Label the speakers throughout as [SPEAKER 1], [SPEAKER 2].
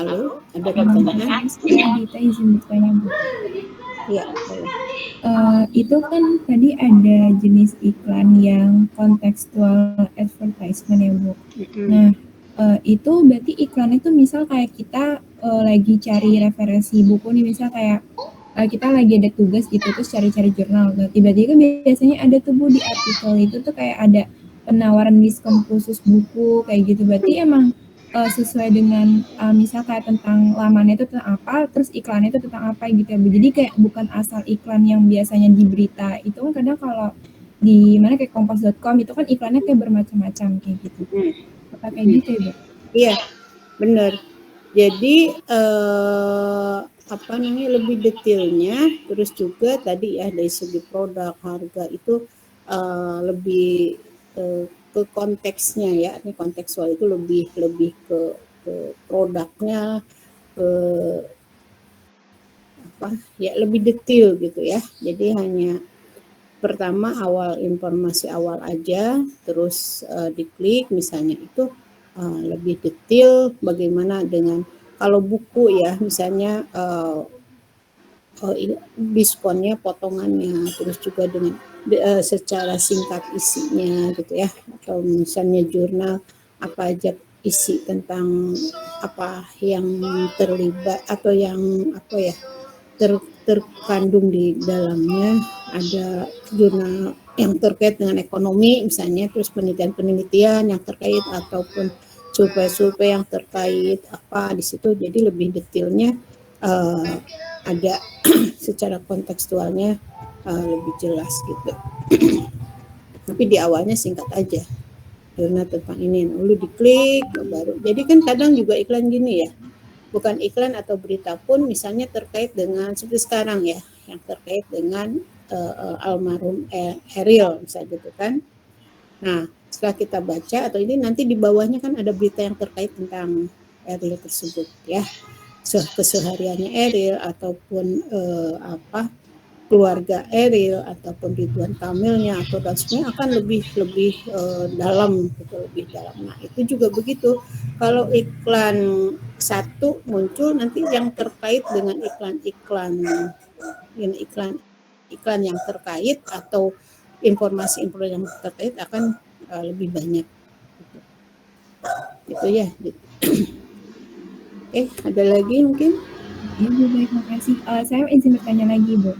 [SPEAKER 1] Halo, ada pertanyaan?
[SPEAKER 2] Dita izin bertanya, Bu.
[SPEAKER 1] Iya, boleh.
[SPEAKER 2] Itu kan tadi ada jenis iklan yang kontekstual advertisement ya, Bu. Nah, itu berarti iklan itu misal kayak kita lagi cari referensi buku nih, misal kayak kita lagi ada tugas gitu, terus cari-cari jurnal. Nah, tiba-tiba biasanya ada tuh, Bu, di artikel itu tuh kayak ada penawaran diskon khusus buku kayak gitu. Berarti emang sesuai dengan misal kayak tentang lamannya itu tentang apa, terus iklannya itu tentang apa gitu ya, Bu. Jadi kayak bukan asal iklan yang biasanya di berita. Itu kan kadang kalau di mana kayak kompas.com itu kan iklannya kayak bermacam-macam kayak gitu. Apa kayak gitu ya, Bu?
[SPEAKER 1] Iya, benar. Jadi apa namanya, lebih detailnya, terus juga tadi ya dari segi produk, harga itu lebih ke konteksnya ya. Ini kontekstual itu lebih ke produknya, ke apa ya, lebih detail gitu ya. Jadi hanya pertama awal informasi awal aja, terus diklik misalnya itu lebih detail bagaimana dengan kalau buku ya, misalnya diskonnya, potongannya, terus juga dengan secara singkat isinya gitu ya, atau misalnya jurnal apa aja isi tentang apa yang terlibat atau yang apa ya terkandung di dalamnya, ada jurnal yang terkait dengan ekonomi misalnya, terus penelitian-penelitian yang terkait ataupun survei-survei yang terkait apa di situ, jadi lebih detailnya ada secara kontekstualnya lebih jelas gitu. Tapi di awalnya singkat aja, jurnal tentang ini, lalu diklik baru. Jadi kan kadang juga iklan gini ya, bukan iklan atau berita pun misalnya terkait dengan seperti sekarang ya, yang terkait dengan almarhum Eril misalnya gitu kan. Nah, setelah kita baca atau ini nanti di bawahnya kan ada berita yang terkait tentang Eril tersebut ya, kesehariannya Eril ataupun apa keluarga Eril ataupun Ridwan Kamilnya atau dan sebenarnya akan lebih dalam gitu, lebih dalam. Nah, itu juga begitu. Kalau iklan satu muncul nanti yang terkait dengan iklan yang terkait atau informasi-informasi yang terkait akan lebih banyak gitu ya gitu. Ada lagi mungkin?
[SPEAKER 2] Ya, Bu, baik, makasih. Saya izin bertanya lagi, Bu.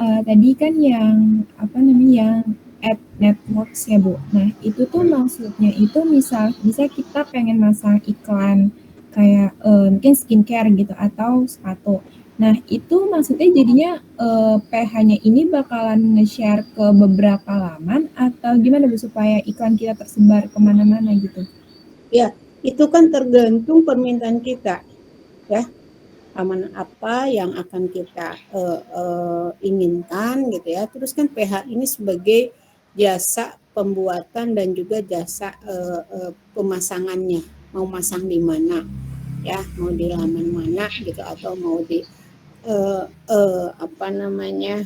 [SPEAKER 2] Tadi kan yang apa namanya yang ad networks ya, Bu. Nah, itu tuh maksudnya itu bisa kita pengen masang iklan kayak mungkin skincare gitu atau sepatu. Nah, itu maksudnya jadinya PH-nya ini bakalan nge-share ke beberapa laman atau gimana, Bu, supaya iklan kita tersebar kemana-mana gitu?
[SPEAKER 1] Ya, itu kan tergantung permintaan kita ya, laman apa yang akan kita inginkan gitu ya. Terus kan PH ini sebagai jasa pembuatan dan juga jasa pemasangannya, mau masang di mana ya, mau di laman mana gitu, atau mau di apa namanya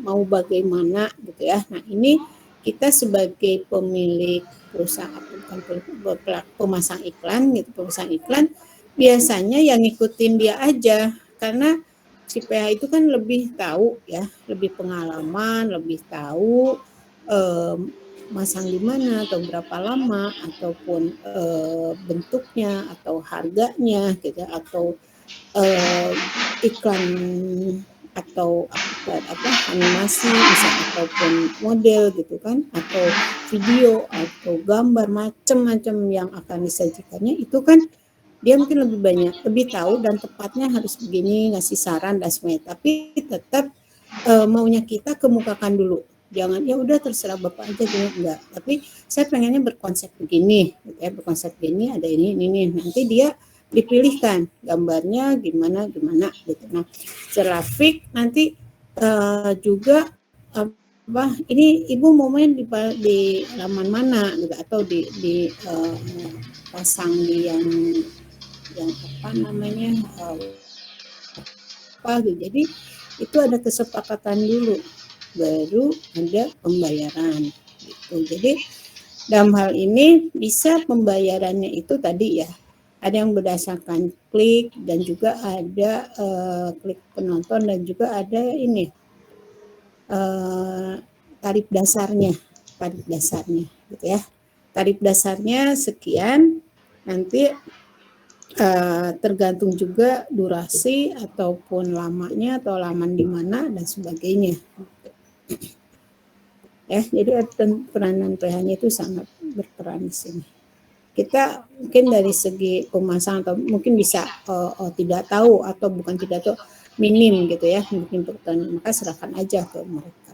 [SPEAKER 1] mau bagaimana gitu ya. Nah, ini kita sebagai pemilik perusahaan, bukan pemasang iklan gitu, pemasang iklan biasanya yang ngikutin dia aja, karena si PH itu kan lebih tahu ya, lebih pengalaman, lebih tahu masang di mana atau berapa lama ataupun bentuknya atau harganya gitu, atau iklan atau apa animasi bisa ataupun model gitu kan, atau video atau gambar macam-macam yang akan disajikannya, itu kan dia mungkin lebih banyak, lebih tahu dan tepatnya harus begini, ngasih saran dan semuanya. Tapi tetap maunya kita kemukakan dulu, jangan ya udah terserah bapak aja gini, enggak, tapi saya pengennya berkonsep begini gitu ya, berkonsep begini, ada ini nanti dia dipilihkan gambarnya gimana gitu. Nah, secara fix nanti juga apa ini ibu mau main di laman mana gitu, atau di pasang di yang apa namanya apa gitu. Jadi itu ada kesepakatan dulu, baru ada pembayaran gitu. Jadi dalam hal ini bisa pembayarannya itu tadi ya Ada yang berdasarkan klik dan juga ada klik penonton dan juga ada ini tarif dasarnya gitu ya. Tarif dasarnya sekian, nanti tergantung juga durasi ataupun lamanya atau laman di mana dan sebagainya. Ya, jadi peranan PH-nya itu sangat berperan di sini. Kita mungkin dari segi pemasangan atau mungkin bisa tidak tahu atau bukan tidak tahu, minim gitu ya, mungkin pertanyaan, maka serahkan aja ke mereka.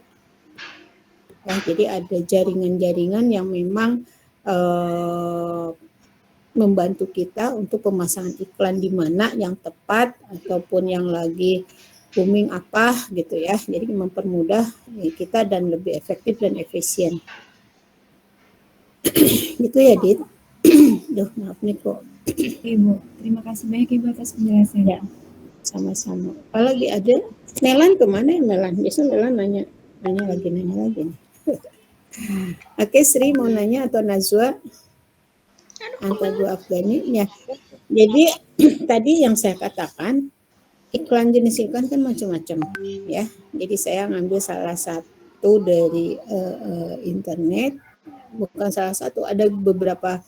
[SPEAKER 1] Ya, jadi ada jaringan-jaringan yang memang membantu kita untuk pemasangan iklan di mana yang tepat ataupun yang lagi booming apa gitu ya. Jadi mempermudah kita dan lebih efektif dan efisien. Gitu ya, Dit. Duh, maaf nih kok.
[SPEAKER 2] Ibu, terima kasih banyak Ibu atas penjelasannya.
[SPEAKER 1] Ya, sama-sama. Apalagi ada Melan kemana ya Melan? Biasa Melan nanya lagi nih. Oke, Sri mau nanya atau Najwa? Antara dua Afghani ya. Jadi tadi yang saya katakan jenis iklan kan macam-macam ya. Jadi saya ngambil salah satu dari internet, bukan salah satu, ada beberapa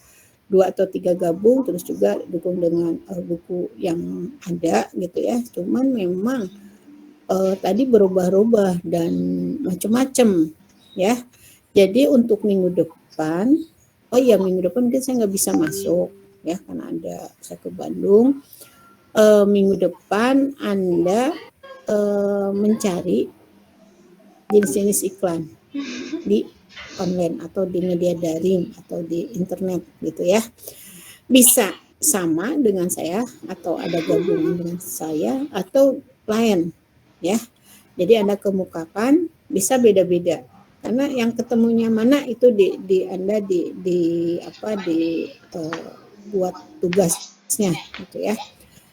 [SPEAKER 1] 2 atau 3 gabung, terus juga dukung dengan buku yang ada gitu ya. Cuman memang tadi berubah-ubah dan macam-macam ya. Jadi untuk minggu depan, minggu depan mungkin saya nggak bisa masuk ya karena saya ke Bandung. Minggu depan Anda mencari jenis-jenis iklan di online atau di media daring atau di internet gitu ya. Bisa sama dengan saya atau ada gabungan dengan saya atau lain ya. Jadi Anda kemukakan bisa beda-beda. Karena yang ketemunya mana itu Anda buat tugasnya gitu ya.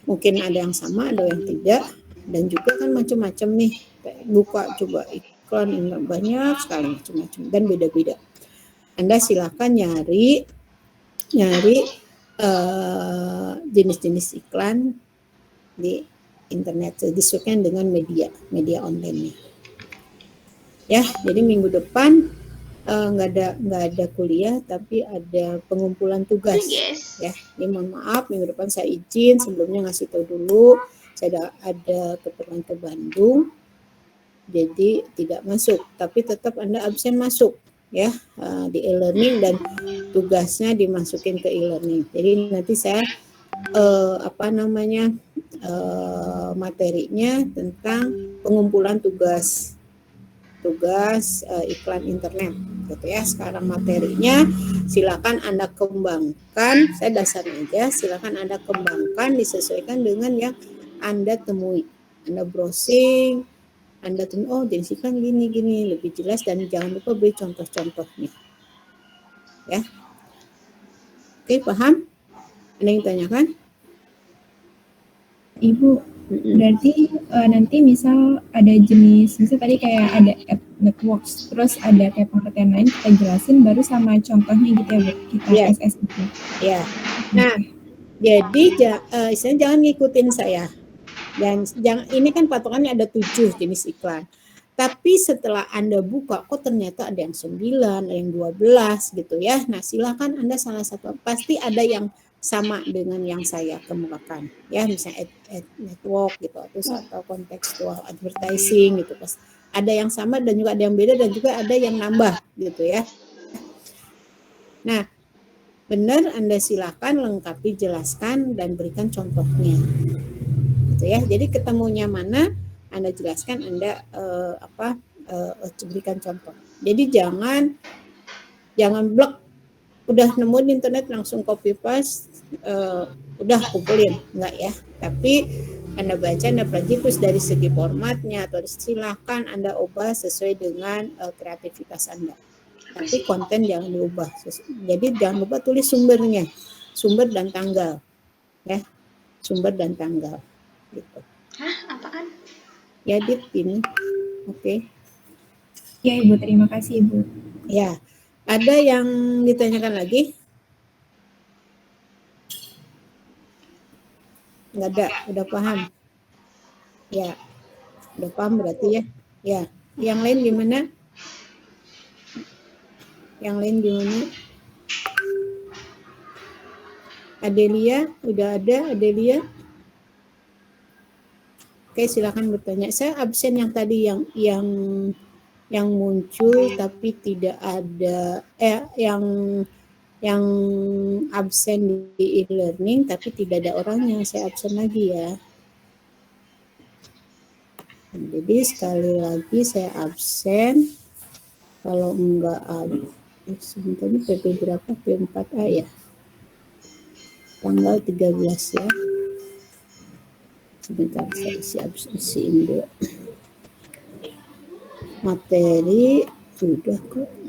[SPEAKER 1] Mungkin ada yang sama, ada yang tidak, dan juga kan macam-macam nih. Buka coba iklan banyak sekali macam-macam dan beda-beda. Anda silakan nyari jenis-jenis iklan di internet disesuaikan dengan media online-nya. Ya, jadi minggu depan nggak ada kuliah tapi ada pengumpulan tugas. Ya, ini mohon maaf minggu depan saya izin, sebelumnya ngasih tahu dulu saya ada keperluan ke Bandung, jadi tidak masuk, tapi tetap Anda absen masuk ya di e-learning dan tugasnya dimasukin ke e-learning. Jadi nanti saya materinya tentang pengumpulan tugas iklan internet gitu ya. Sekarang materinya silakan Anda kembangkan, saya dasarnya aja, silakan Anda kembangkan disesuaikan dengan yang Anda temui. Anda browsing, Anda temui jenis iklan gini lebih jelas, dan jangan lupa beri contoh-contohnya. Ya. Oke, paham? Ada yang tanyakan?
[SPEAKER 2] Ibu, berarti nanti misal ada jenis, misal tadi kayak ada app networks, terus ada kayak pengertian lain kita jelasin baru sama contohnya gitu ya Bu, kita SS itu.
[SPEAKER 1] Ya. Nah, jadi istilahnya jangan ngikutin saya. Dan ini kan patokannya ada 7 jenis iklan. Tapi setelah Anda buka, kok ternyata ada yang 9, ada yang 12 gitu ya. Nah, silakan Anda salah satu, pasti ada yang sama dengan yang saya kemukakan ya, misalnya ad network gitu atau contextual advertising gitu, pas ada yang sama dan juga ada yang beda dan juga ada yang nambah gitu ya. Nah, benar, Anda silakan lengkapi, jelaskan dan berikan contohnya gitu ya. Jadi ketemunya mana Anda jelaskan, Anda berikan contoh. Jadi jangan blok, udah nemu di internet langsung copy paste, udah kumpulin, enggak ya. Tapi Anda baca, Anda pelajari, terus dari segi formatnya atau silakan Anda ubah sesuai dengan kreativitas Anda. Tapi konten jangan diubah. Jadi jangan lupa tulis sumbernya, sumber dan tanggal, ya, sumber dan tanggal, gitu.
[SPEAKER 3] Hah, apaan?
[SPEAKER 1] Ya, Dit, ini, oke.
[SPEAKER 2] Ya Ibu, terima kasih Ibu.
[SPEAKER 1] Ya. Ada yang ditanyakan lagi? Nggak ada, udah paham? Ya, udah paham berarti ya. Ya, yang lain gimana? Yang lain gimana? Adelia, udah ada Adelia? Oke, silakan bertanya. Saya absen yang tadi yang muncul tapi tidak ada yang absen di e-learning tapi tidak ada orangnya, saya absen lagi ya. Jadi sekali lagi saya absen. Kalau enggak ada, sebentar ini PP berapa? P4A ya. Tanggal 13 ya. Sebentar saya isiin dulu. Materi sudah kok.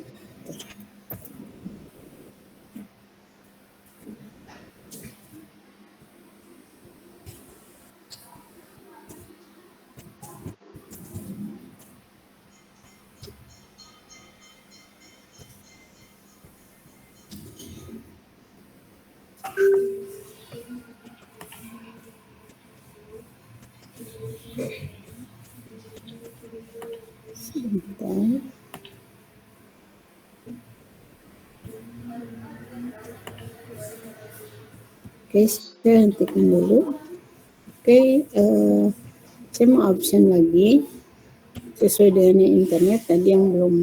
[SPEAKER 1] Sebentar. Oke, saya hentikan dulu. Oke, saya mau absen lagi sesuai dengan internet tadi yang belum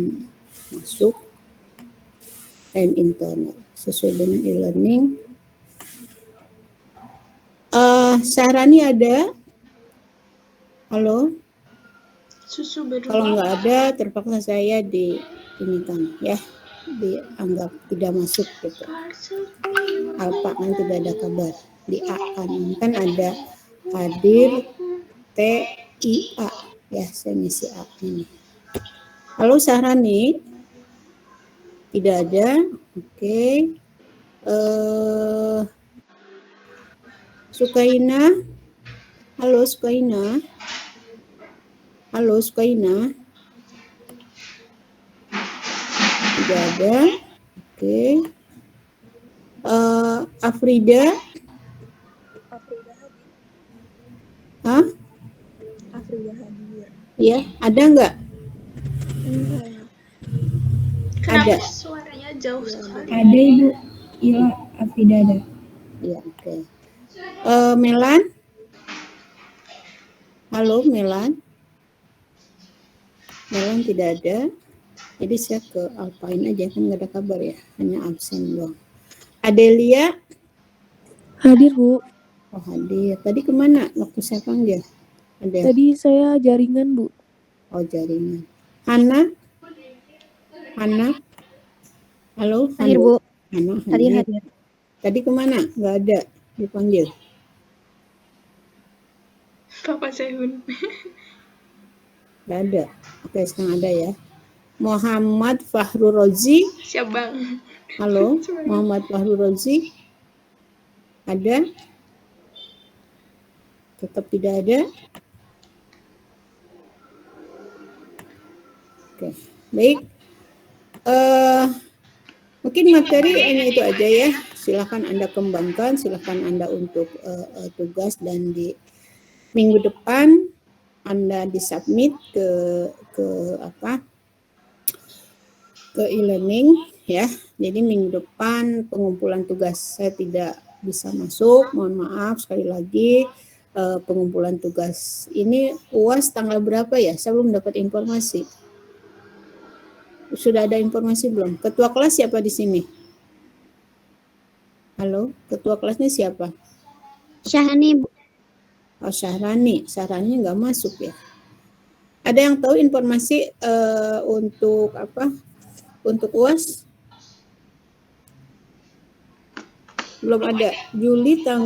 [SPEAKER 1] masuk. Dan internet sesuai dengan e-learning. Sahrani ada? Halo? Kalau nggak ada, terpaksa saya diinikan ya, dianggap tidak masuk gitu. Alpa kan tidak ada kabar. Di A kan ada hadir TIA ya, saya ngisi A ini. Halo Sahrani? Tidak ada. Oke. Sukaina? Halo Sukaina? Halo Sukaina? Tidak ada. Oke. Afrida? Hah?
[SPEAKER 3] Afrida hadir.
[SPEAKER 1] Ya, ada nggak?
[SPEAKER 3] Kenapa
[SPEAKER 1] Ada.
[SPEAKER 3] suaranya jauh sekali?
[SPEAKER 2] Ada Ibu. Iya, Afrida ada.
[SPEAKER 1] Ya, oke. Melan? Halo Melan? Melan tidak ada. Jadi saya ke Alpain aja, kan nggak ada kabar ya, hanya absen doang. Adelia?
[SPEAKER 4] Hadir, Bu.
[SPEAKER 1] Oh hadir. Tadi kemana waktu saya panggil? Ada.
[SPEAKER 4] Tadi saya jaringan, Bu.
[SPEAKER 1] Oh jaringan. Hana? Hana? Halo?
[SPEAKER 4] Hadir, Bu.
[SPEAKER 1] Hana
[SPEAKER 4] Hadir.
[SPEAKER 1] Tadi kemana? Nggak ada dipanggil.
[SPEAKER 3] Papa Sehun.
[SPEAKER 1] Nggak ada. Oke, sekarang ada ya. Muhammad Fahru Rozi.
[SPEAKER 3] Siap Bang.
[SPEAKER 1] Halo, Muhammad Fahru Rozi. Ada? Tetap tidak ada. Oke, baik. Mungkin materi ini itu aja ya. Silakan Anda kembangkan, silakan Anda untuk tugas, dan di minggu depan Anda disubmit ke e-learning ya. Jadi minggu depan pengumpulan tugas saya tidak bisa masuk, mohon maaf sekali lagi. Pengumpulan tugas ini UAS tanggal berapa ya? Saya belum dapat informasi. Sudah ada informasi belum? Ketua kelas siapa di sini? Halo, ketua kelasnya siapa?
[SPEAKER 4] Syahani, Bu.
[SPEAKER 1] Oh, Syahrani. Syahrani nggak masuk ya. Ada yang tahu informasi untuk apa? Untuk UAS? Belum ada. Juli tanggal